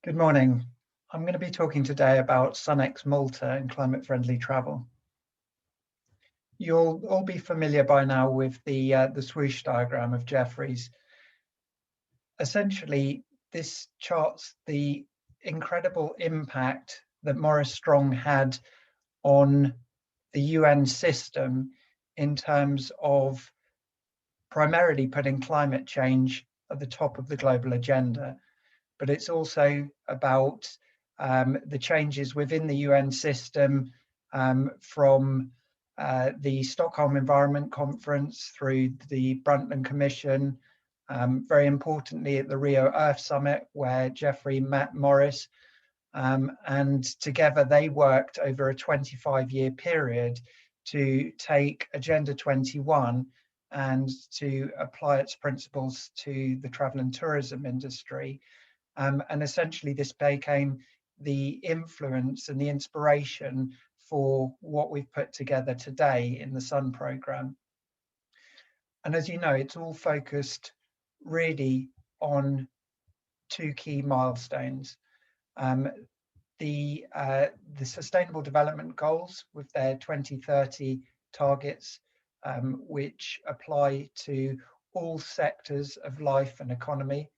Good morning. I'm going to be talking today about SUNx Malta and climate-friendly travel. You'll all be familiar by now with the swoosh diagram of Jeffreys. Essentially, this charts the incredible impact that Maurice Strong had on the UN system in terms of primarily putting climate change at the top of the global agenda. But it's also about the changes within the UN system from the Stockholm Environment Conference through the Brundtland Commission, very importantly at the Rio Earth Summit where Jeffrey met Maurice, and together they worked over a 25-year period to take Agenda 21 and to apply its principles to the travel and tourism industry. And essentially this became the influence and the inspiration for what we've put together today in the Sun programme. And as you know, it's all focused really on two key milestones. The Sustainable Development Goals with their 2030 targets, which apply to all sectors of life and economy.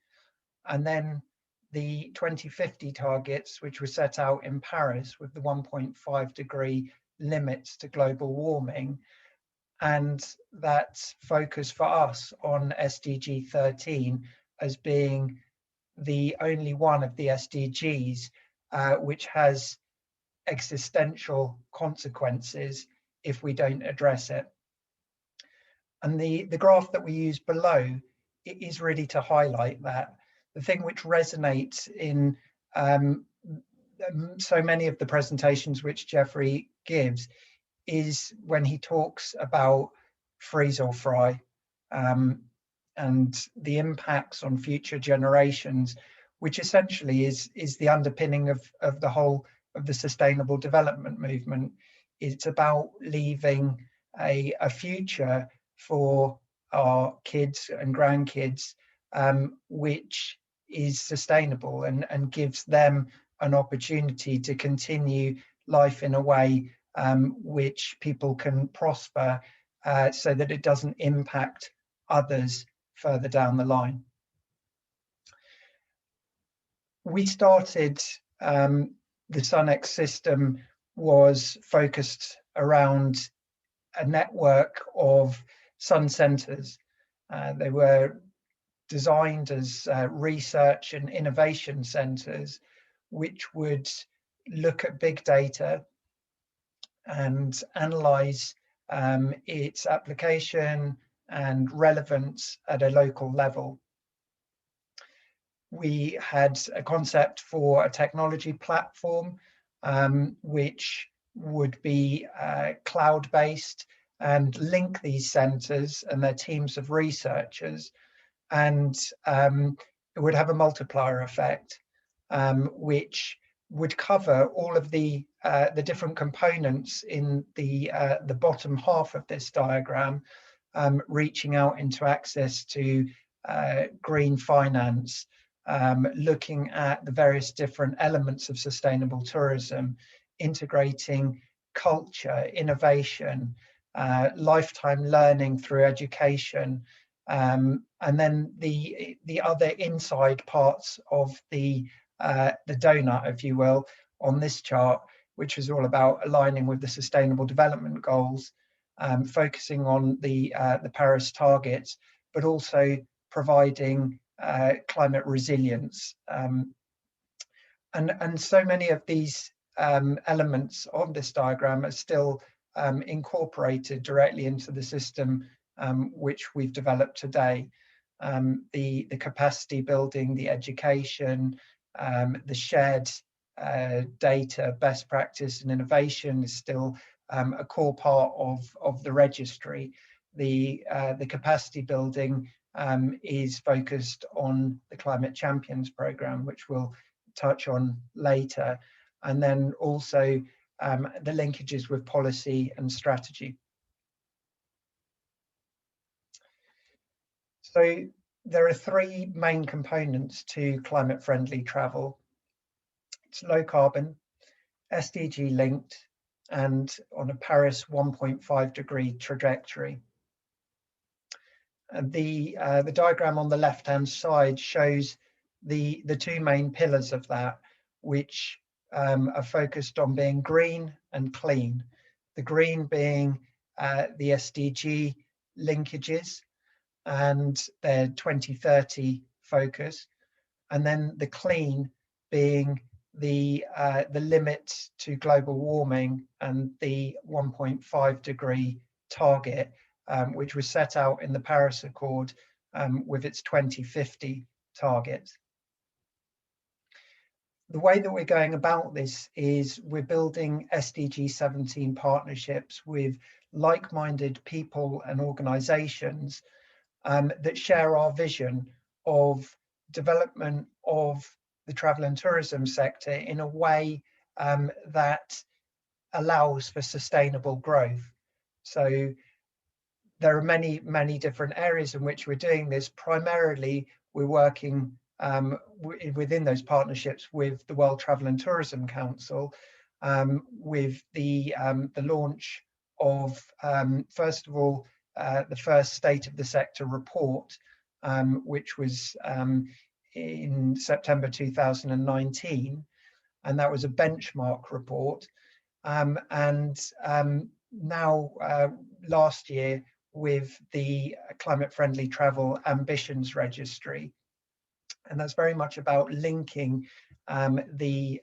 And then the 2050 targets, which were set out in Paris with the 1.5 degree limits to global warming, and that focus for us on SDG 13 as being the only one of the SDGs which has existential consequences if we don't address it. And the graph that we use below is really to highlight that. The thing which resonates in so many of the presentations which Jeffrey gives is when he talks about freeze or fry and the impacts on future generations, which essentially is the underpinning of the whole of the sustainable development movement. It's about leaving a future for our kids and grandkids which is sustainable and gives them an opportunity to continue life in a way which people can prosper so that it doesn't impact others further down the line. We started, the Sunnex system was focused around a network of sun centres. They were designed as research and innovation centres, which would look at big data and analyse its application and relevance at a local level. We had a concept for a technology platform which would be cloud-based and link these centres and their teams of researchers, and it would have a multiplier effect which would cover all of the different components in the bottom half of this diagram, reaching out into access to green finance, looking at the various different elements of sustainable tourism, integrating culture, innovation, lifetime learning through education, and then the other inside parts of the donut, if you will, on this chart, which is all about aligning with the Sustainable Development Goals, focusing on the Paris targets, but also providing climate resilience. And so many of these elements on this diagram are still incorporated directly into the system which we've developed today. The capacity building, the education, the shared data, best practice and innovation is still a core part of the registry. The capacity building is focused on the Climate Champions programme, which we'll touch on later, and then also the linkages with policy and strategy. So there are three main components to climate-friendly travel. It's low carbon, SDG linked, and on a Paris 1.5 degree trajectory. And the diagram on the left-hand side shows the two main pillars of that, which are focused on being green and clean. The green being the SDG linkages and their 2030 focus, and then the clean being the limit to global warming and the 1.5 degree target, which was set out in the Paris Accord with its 2050 target. The way that we're going about this is we're building SDG 17 partnerships with like-minded people and organizations that share our vision of development of the travel and tourism sector in a way that allows for sustainable growth. So there are many different areas in which we're doing this. Primarily, we're working within those partnerships with the World Travel and Tourism Council, with the launch of, first of all, the first State of the Sector report, which was in September 2019, and that was a benchmark report. And now, last year, with the Climate Friendly Travel Ambitions Registry. And that's very much about linking the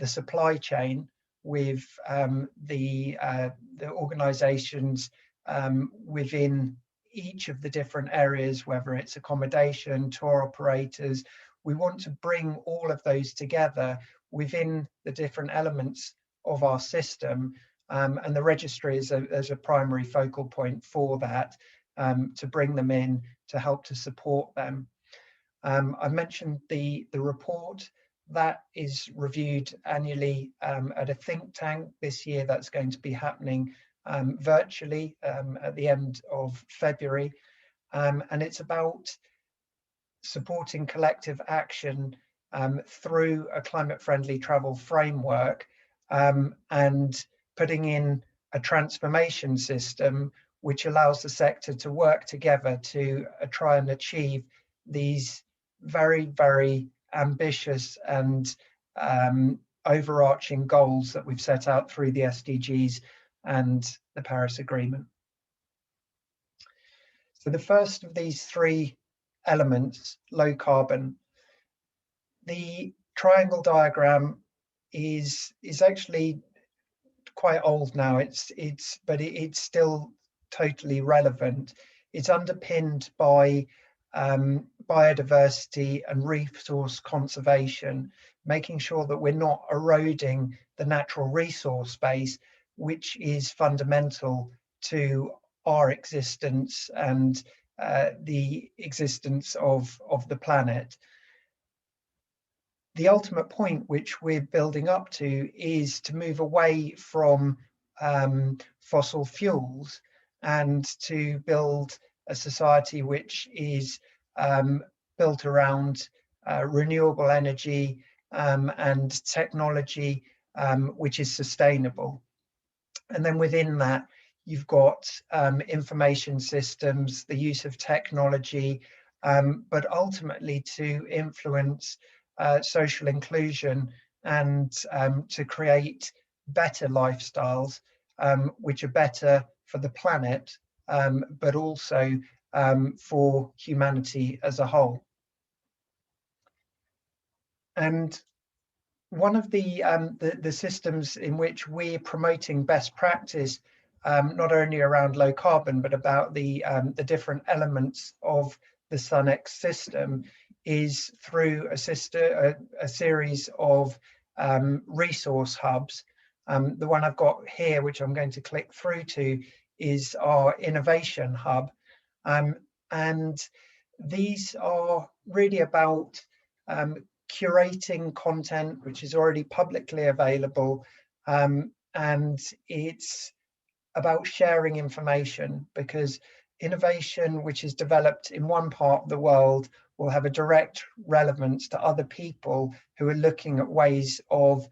supply chain with the organizations within each of the different areas, whether it's accommodation, tour operators. We want to bring all of those together within the different elements of our system, and the registry is a primary focal point for that, to bring them in, to help to support them. I mentioned the report that is reviewed annually at a think tank. This year that's going to be happening virtually at the end of February, and it's about supporting collective action through a climate-friendly travel framework, and putting in a transformation system which allows the sector to work together to try and achieve these very ambitious and overarching goals that we've set out through the SDGs and the Paris Agreement. So the first of these three elements, low carbon, the triangle diagram is actually quite old now. But it's still totally relevant. It's underpinned by biodiversity and resource conservation, making sure that we're not eroding the natural resource base, which is fundamental to our existence and the existence of the planet. The ultimate point which we're building up to is to move away from fossil fuels and to build a society which is built around renewable energy and technology which is sustainable. And then within that, you've got information systems, the use of technology, but ultimately to influence social inclusion and to create better lifestyles which are better for the planet, but also for humanity as a whole. And one of the systems in which we're promoting best practice, not only around low carbon, but about the different elements of the SUNx system, is through a series of resource hubs. The one I've got here, which I'm going to click through to, is our innovation hub. And these are really about curating content which is already publicly available, and it's about sharing information, because innovation which is developed in one part of the world will have a direct relevance to other people who are looking at ways of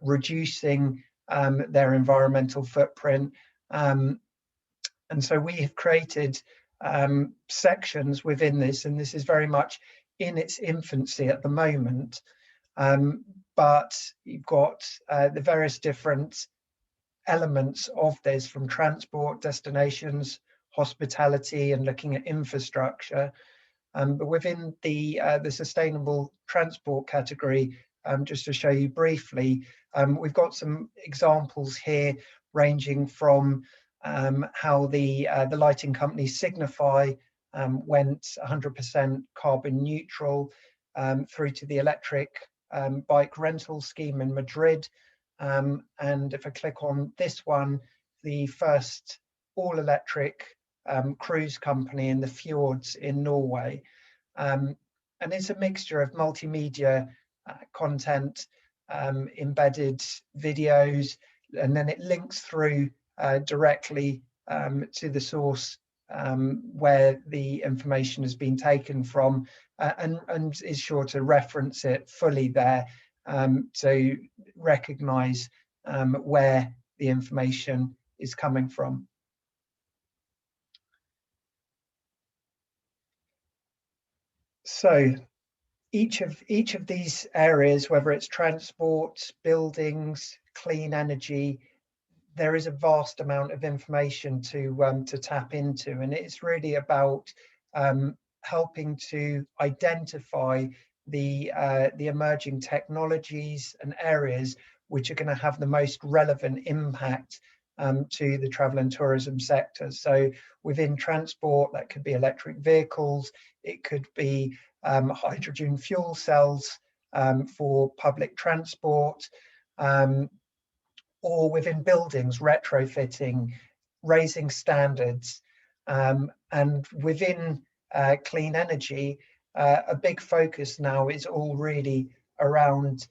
reducing their environmental footprint. And so we have created sections within this, and this is very much in its infancy at the moment. But you've got the various different elements of this, from transport, destinations, hospitality, and looking at infrastructure. But within the sustainable transport category, just to show you briefly, we've got some examples here ranging from how the lighting company Signify went 100% carbon neutral, through to the electric bike rental scheme in Madrid. And if I click on this one, the first all-electric cruise company in the fjords in Norway. And it's a mixture of multimedia content, embedded videos, and then it links through directly to the source where the information has been taken from, and is sure to reference it fully there to recognize where the information is coming from. So each of these areas, whether it's transport, buildings, clean energy, there is a vast amount of information to tap into, and it's really about helping to identify the emerging technologies and areas which are going to have the most relevant impact to the travel and tourism sector. So within transport, that could be electric vehicles, it could be hydrogen fuel cells for public transport, or within buildings, retrofitting, raising standards. And within clean energy, a big focus now is all really around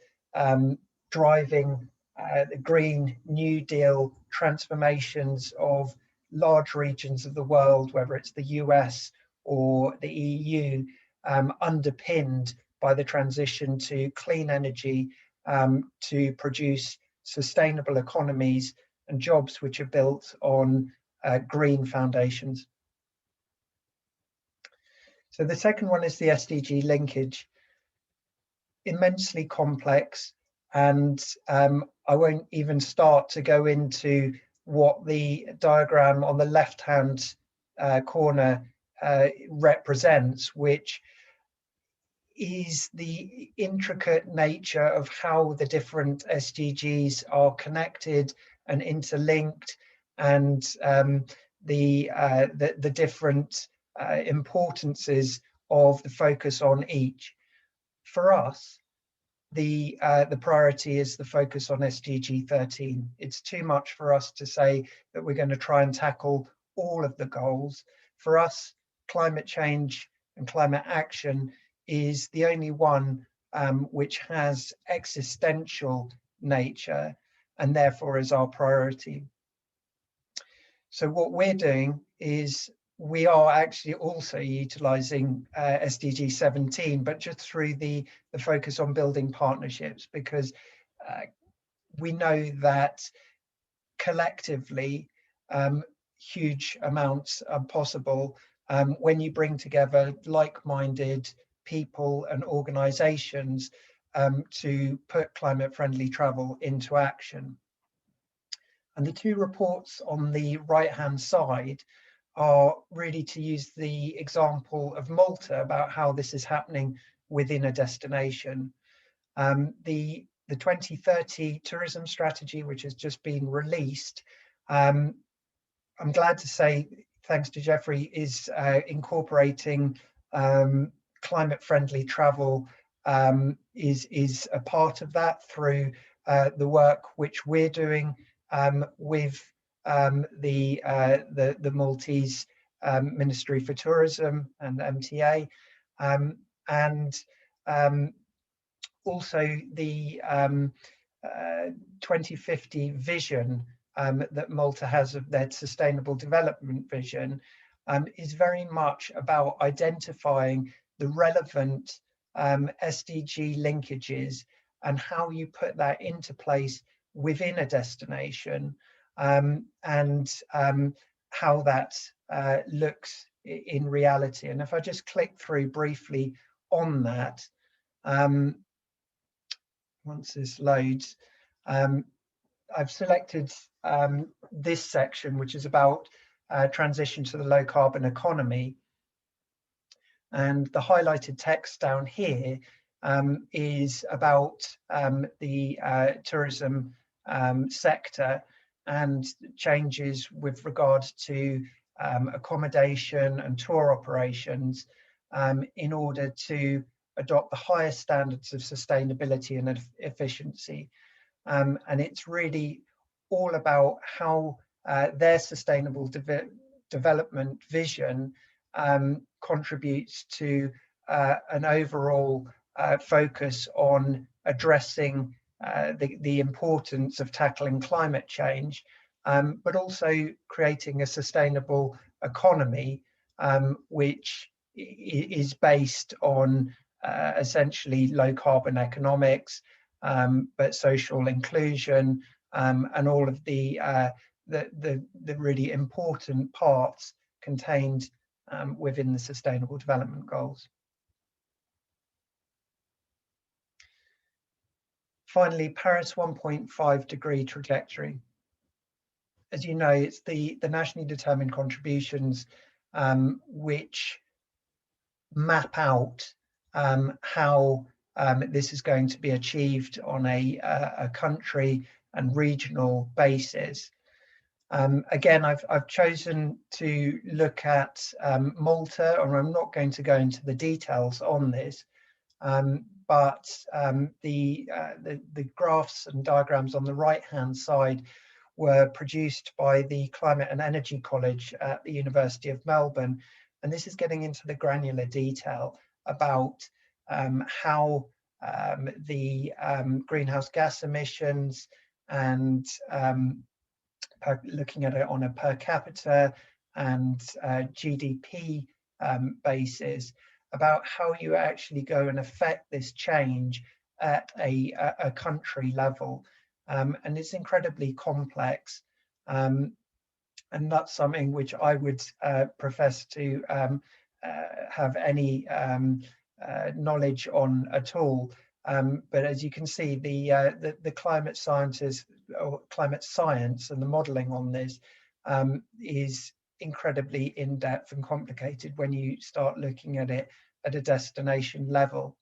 driving the Green New Deal transformations of large regions of the world, whether it's the US or the EU, underpinned by the transition to clean energy to produce sustainable economies and jobs which are built on green foundations. So the second one is the SDG linkage. Immensely complex, and I won't even start to go into what the diagram on the left-hand corner represents, which is the intricate nature of how the different SDGs are connected and interlinked, and the different importances of the focus on each. For us, the priority is the focus on SDG 13. It's too much for us to say that we're going to try and tackle all of the goals. For us, climate change and climate action is the only one which has existential nature and therefore is our priority. So what we're doing is we are actually also utilising SDG 17, but just through the focus on building partnerships, because we know that collectively huge amounts are possible when you bring together like-minded people and organisations to put climate-friendly travel into action. And the two reports on the right-hand side are really to use the example of Malta about how this is happening within a destination. The 2030 tourism strategy, which has just been released, I'm glad to say, thanks to Jeffrey, is incorporating climate-friendly travel is a part of that through the work which we're doing with the Maltese Ministry for Tourism and MTA, and also the 2050 vision that Malta has of their sustainable development vision is very much about identifying the relevant SDG linkages and how you put that into place within a destination, and how that looks in reality. And if I just click through briefly on that, once this loads, I've selected this section, which is about transition to the low carbon economy. And the highlighted text down here is about the tourism sector and changes with regard to accommodation and tour operations in order to adopt the highest standards of sustainability and efficiency. And it's really all about how their sustainable development vision contributes to an overall focus on addressing the importance of tackling climate change, but also creating a sustainable economy which is based on essentially low carbon economics, but social inclusion, and all of the really important parts contained within the Sustainable Development Goals. Finally, Paris 1.5 degree trajectory. As you know, it's the nationally determined contributions which map out how this is going to be achieved on a country and regional basis. Again, I've chosen to look at Malta, and I'm not going to go into the details on this, but the graphs and diagrams on the right-hand side were produced by the Climate and Energy College at the University of Melbourne, and this is getting into the granular detail about how the greenhouse gas emissions and looking at it on a per capita and GDP basis, about how you actually go and affect this change at a country level. And it's incredibly complex. And that's something which I would profess to have any knowledge on at all. But as you can see, the climate sciences, or climate science, and the modelling on this is incredibly in-depth and complicated when you start looking at it at a destination level.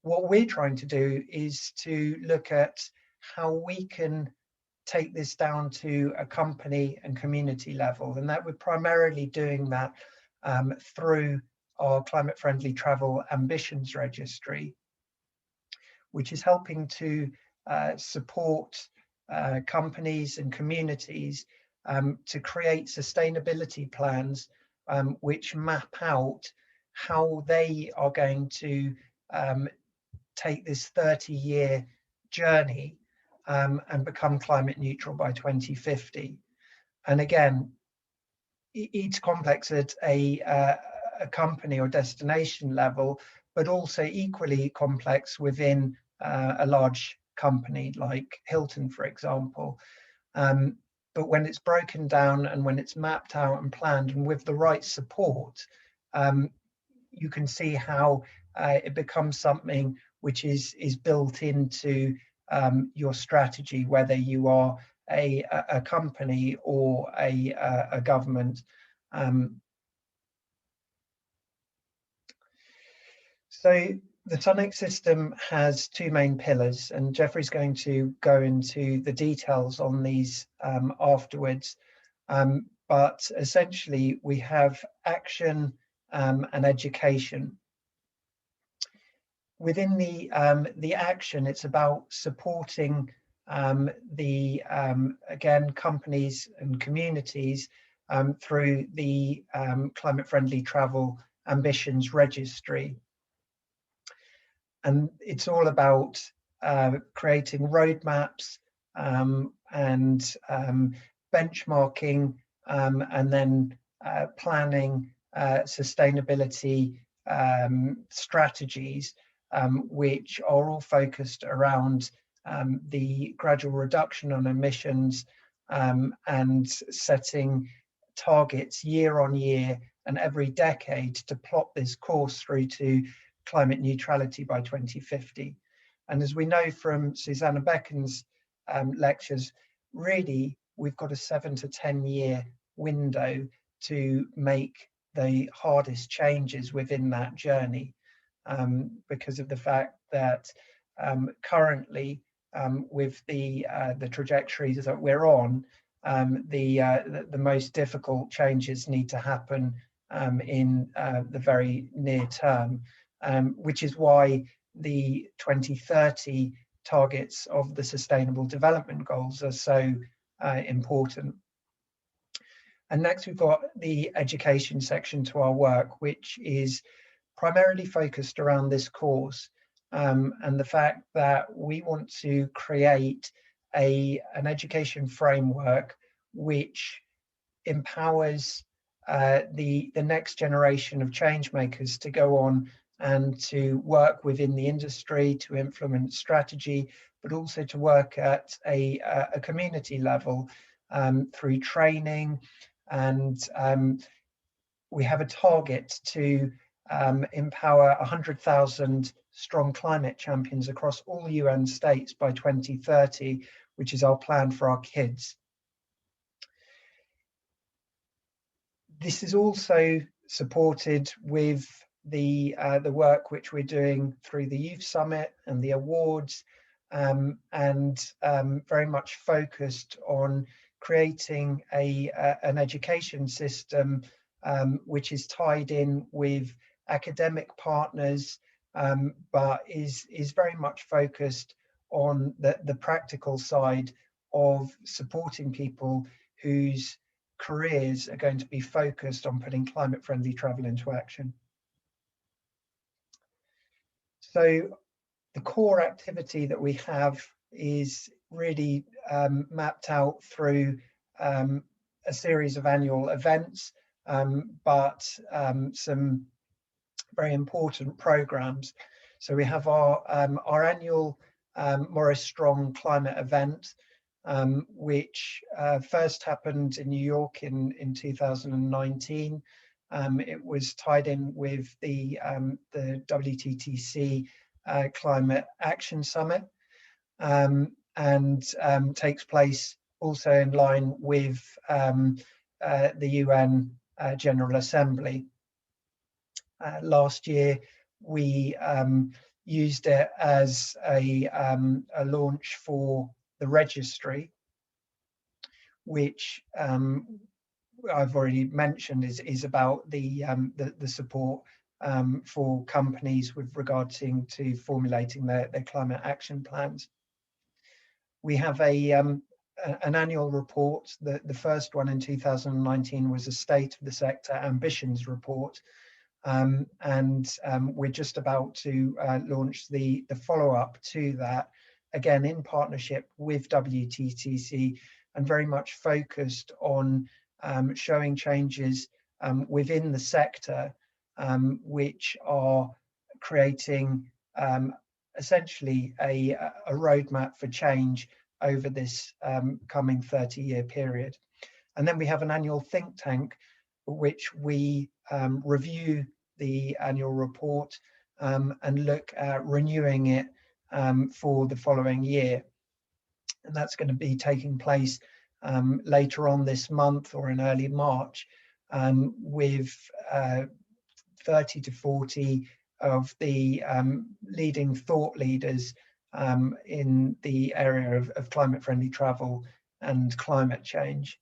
What we're trying to do is to look at how we can take this down to a company and community level, and that we're primarily doing that through our climate friendly travel ambitions registry, which is helping to support companies and communities to create sustainability plans which map out how they are going to take this 30-year journey and become climate neutral by 2050. And again, it's complex at a company or destination level, but also equally complex within a large company like Hilton, for example. But when it's broken down and when it's mapped out and planned and with the right support, you can see how it becomes something which is built into your strategy, whether you are a company or a government. So the Sunnex system has two main pillars, and Jeffrey's going to go into the details on these afterwards. But essentially, we have action and education. Within the action, it's about supporting again, companies and communities through the climate friendly travel ambitions registry. And it's all about creating roadmaps and benchmarking and then planning sustainability strategies, which are all focused around the gradual reduction on emissions, and setting targets year on year and every decade to plot this course through to climate neutrality by 2050. And as we know from Susanna Becken's lectures, really we've got a 7 to 10 year window to make the hardest changes within that journey, because of the fact that currently, with the trajectories that we're on, the most difficult changes need to happen in the very near term, which is why the 2030 targets of the Sustainable Development Goals are so important. And next we've got the education section to our work, which is primarily focused around this course, and the fact that we want to create an education framework which empowers the next generation of change makers to go on and to work within the industry, to implement strategy, but also to work at a community level through training. And we have a target to empower 100,000 strong climate champions across all UN states by 2030, which is our plan for our kids. This is also supported with the work which we're doing through the Youth Summit and the awards, and very much focused on creating an education system which is tied in with academic partners, but is very much focused on the practical side of supporting people whose careers are going to be focused on putting climate-friendly travel into action. So the core activity that we have is really mapped out through a series of annual events, but some very important programs. So we have our annual Morris Strong climate event, which first happened in New York in 2019. It was tied in with the WTTC Climate Action Summit, and takes place also in line with the UN General Assembly. Last year, we used it as a launch for the registry, which I've already mentioned is about the support for companies with regards to formulating their climate action plans. We have an annual report. The first one in 2019 was a State of the Sector Ambitions report, and we're just about to launch the follow-up to that, again in partnership with WTTC, and very much focused on showing changes within the sector, which are creating essentially a roadmap for change over this coming 30-year period. And then we have an annual think tank, which we review the annual report and look at renewing it for the following year. And that's going to be taking place later on this month or in early March, with 30 to 40 of the leading thought leaders in the area of climate-friendly travel and climate change.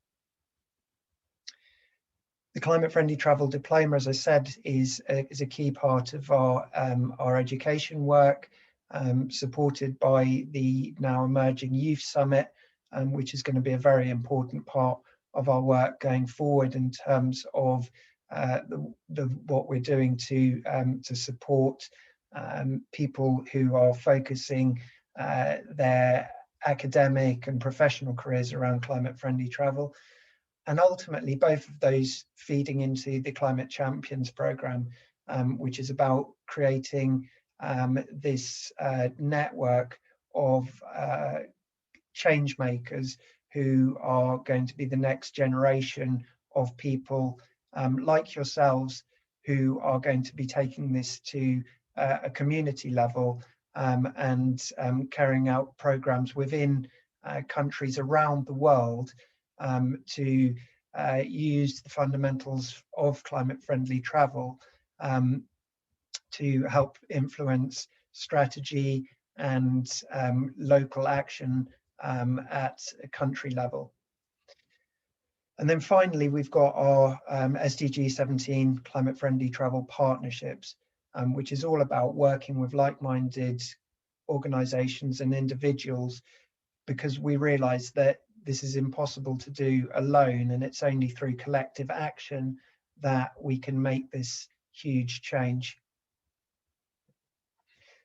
The climate-friendly travel diploma, as I said, is a key part of our education work, supported by the now emerging Youth Summit, which is going to be a very important part of our work going forward in terms of what we're doing to support people who are focusing their academic and professional careers around climate-friendly travel. And ultimately, both of those feeding into the Climate Champions programme, which is about creating this network of change makers who are going to be the next generation of people like yourselves, who are going to be taking this to a community level and carrying out programs within countries around the world to use the fundamentals of climate-friendly travel to help influence strategy and local action at a country level. And then finally, we've got our SDG 17 climate-friendly travel partnerships, which is all about working with like-minded organizations and individuals, because we realize that this is impossible to do alone, and it's only through collective action that we can make this huge change.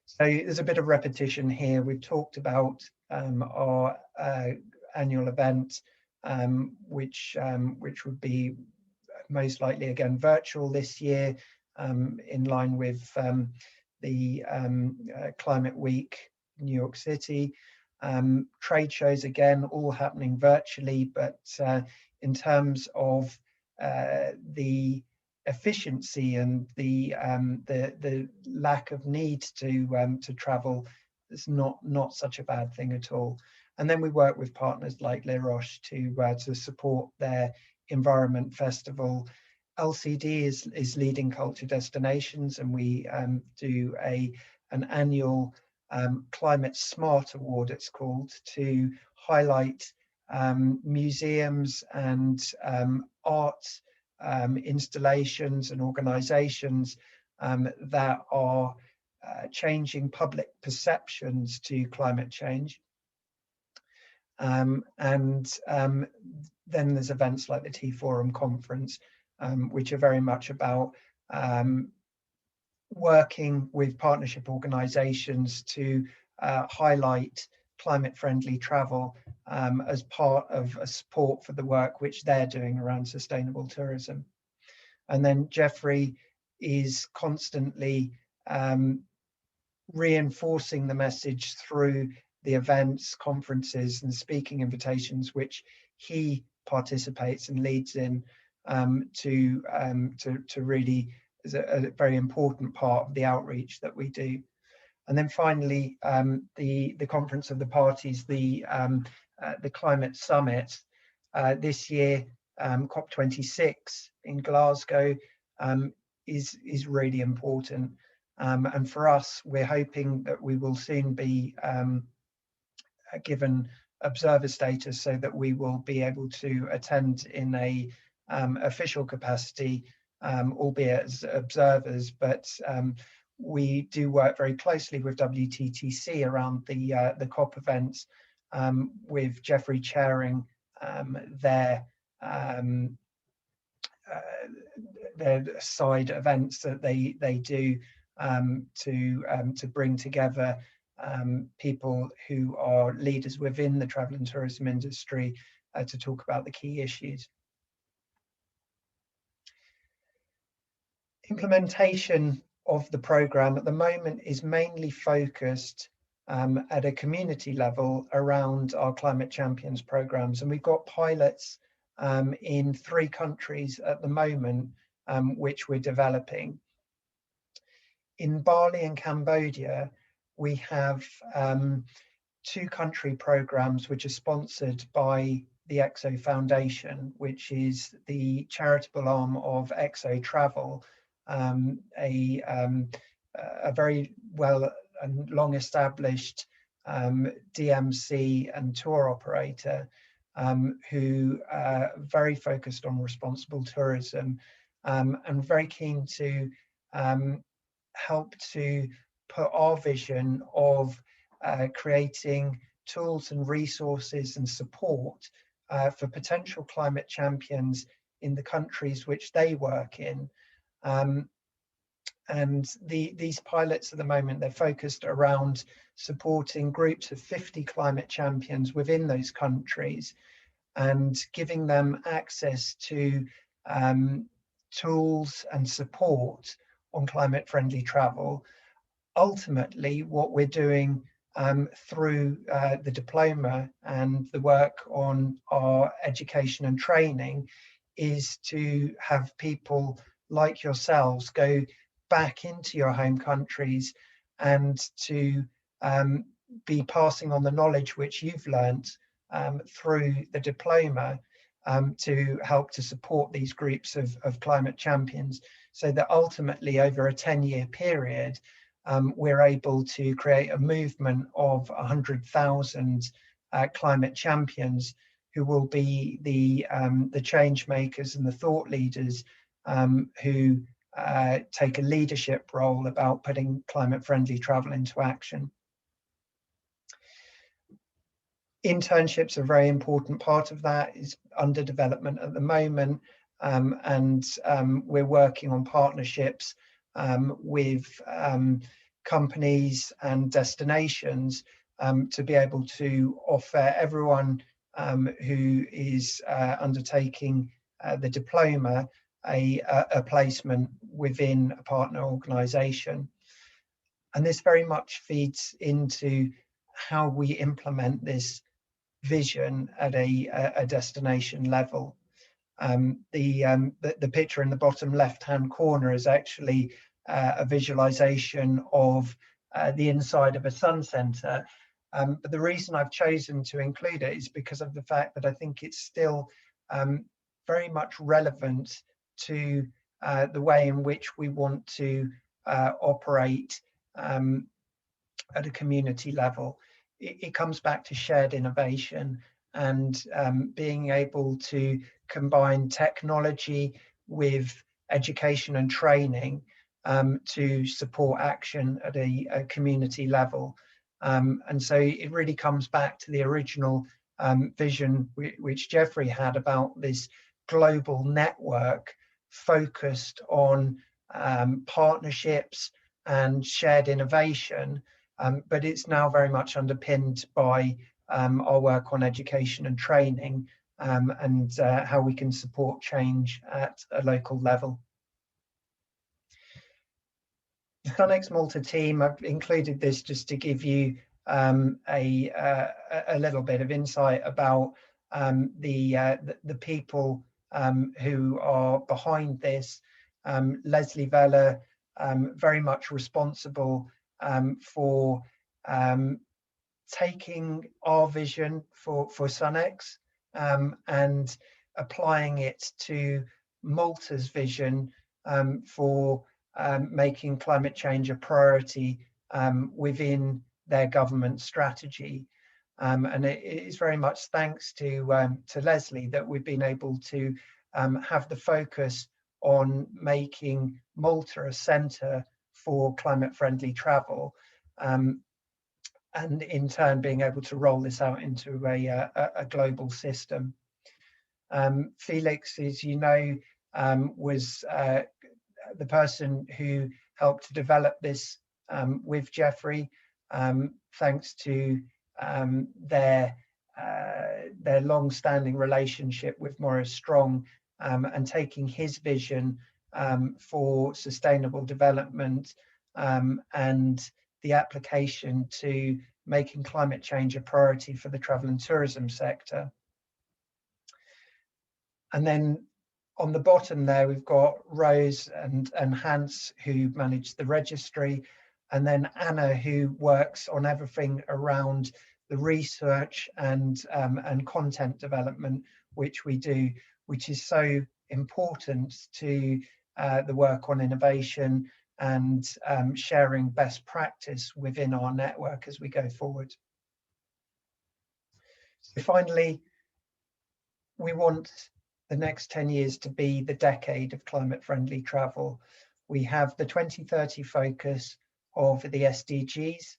So there's a bit of repetition here. We've talked about our annual event, which would be most likely again virtual this year, in line with the Climate Week New York City. Trade shows again all happening virtually, but in terms of the efficiency and the lack of need to travel, is not such a bad thing at all. And then we work with partners like Les Roches to support their environment festival. LCD is leading culture destinations, and we do an annual Climate Smart Award, it's called, to highlight museums and art installations and organizations that are changing public perceptions to climate change. And then there's events like the Tea Forum conference, which are very much about working with partnership organizations to highlight climate-friendly travel as part of a support for the work which they're doing around sustainable tourism. And then Jeffrey is constantly reinforcing the message through the events, conferences, and speaking invitations which he participates and leads in, to really is a very important part of the outreach that we do. And then finally, the Conference of the Parties, the Climate Summit this year, COP26 in Glasgow, is really important. And for us, we're hoping that we will soon be given observer status, so that we will be able to attend in a official capacity, albeit as observers, but we do work very closely with WTTC around the COP events, with Jeffrey chairing their side events that they do to bring together people who are leaders within the travel and tourism industry to talk about the key issues. Implementation of the programme at the moment is mainly focused at a community level around our Climate Champions programmes, and we've got pilots in 3 countries at the moment, which we're developing. In Bali and Cambodia, we have 2 country programmes which are sponsored by the EXO Foundation, which is the charitable arm of EXO Travel, a very well and long established DMC and tour operator, who are very focused on responsible tourism, and very keen to help to put our vision of creating tools and resources and support for potential climate champions in the countries which they work in. And these pilots at the moment, they're focused around supporting groups of 50 climate champions within those countries and giving them access to tools and support on climate friendly travel. Ultimately, what we're doing through the diploma and the work on our education and training is to have people like yourselves go back into your home countries and to be passing on the knowledge which you've learnt through the diploma to help to support these groups of climate champions, so that ultimately over a 10-year period we're able to create a movement of 100,000 climate champions who will be the change makers and the thought leaders who take a leadership role about putting climate friendly travel into action. Internships are a very important part of that, is under development at the moment, and we're working on partnerships with companies and destinations to be able to offer everyone who is undertaking the diploma a placement within a partner organisation. And this very much feeds into how we implement this vision at a destination level. The picture in the bottom left-hand corner is actually a visualization of the inside of a sun centre. But the reason I've chosen to include it is because of the fact that I think it's still very much relevant to the way in which we want to operate at a community level. It comes back to shared innovation and being able to combine technology with education and training to support action at a community level. And so it really comes back to the original vision which Jeffrey had about this global network focused on partnerships and shared innovation. But it's now very much underpinned by our work on education and training and how we can support change at a local level. The SUNx Malta team, I've included this just to give you a little bit of insight about the people who are behind this. Leslie Vella, very much responsible for taking our vision for SUNx and applying it to Malta's vision for making climate change a priority within their government strategy. And it is very much thanks to Leslie that we've been able to have the focus on making Malta a centre for climate friendly travel, and in turn being able to roll this out into a global system. Felix, as you know, was the person who helped to develop this with Jeffrey, thanks to their long-standing relationship with Maurice Strong and taking his vision for sustainable development and the application to making climate change a priority for the travel and tourism sector. And then on the bottom there, we've got Rose and Hans, who manage the registry, and then Anna, who works on everything around the research and content development, which we do, which is so important to the work on innovation and sharing best practice within our network as we go forward. So finally, we want the next 10 years to be the decade of climate friendly travel. We have the 2030 focus of the SDGs,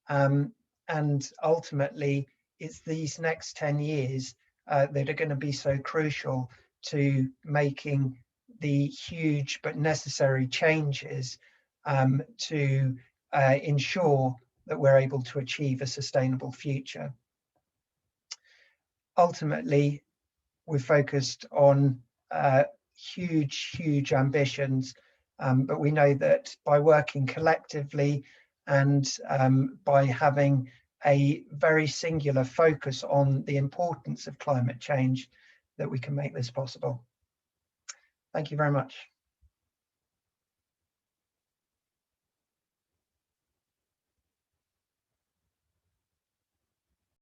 and ultimately it's these next 10 years that are going to be so crucial to making the huge but necessary changes to ensure that we're able to achieve a sustainable future. Ultimately, we're focused on huge ambitions but we know that by working collectively and by having a very singular focus on the importance of climate change, that we can make this possible. Thank you very much.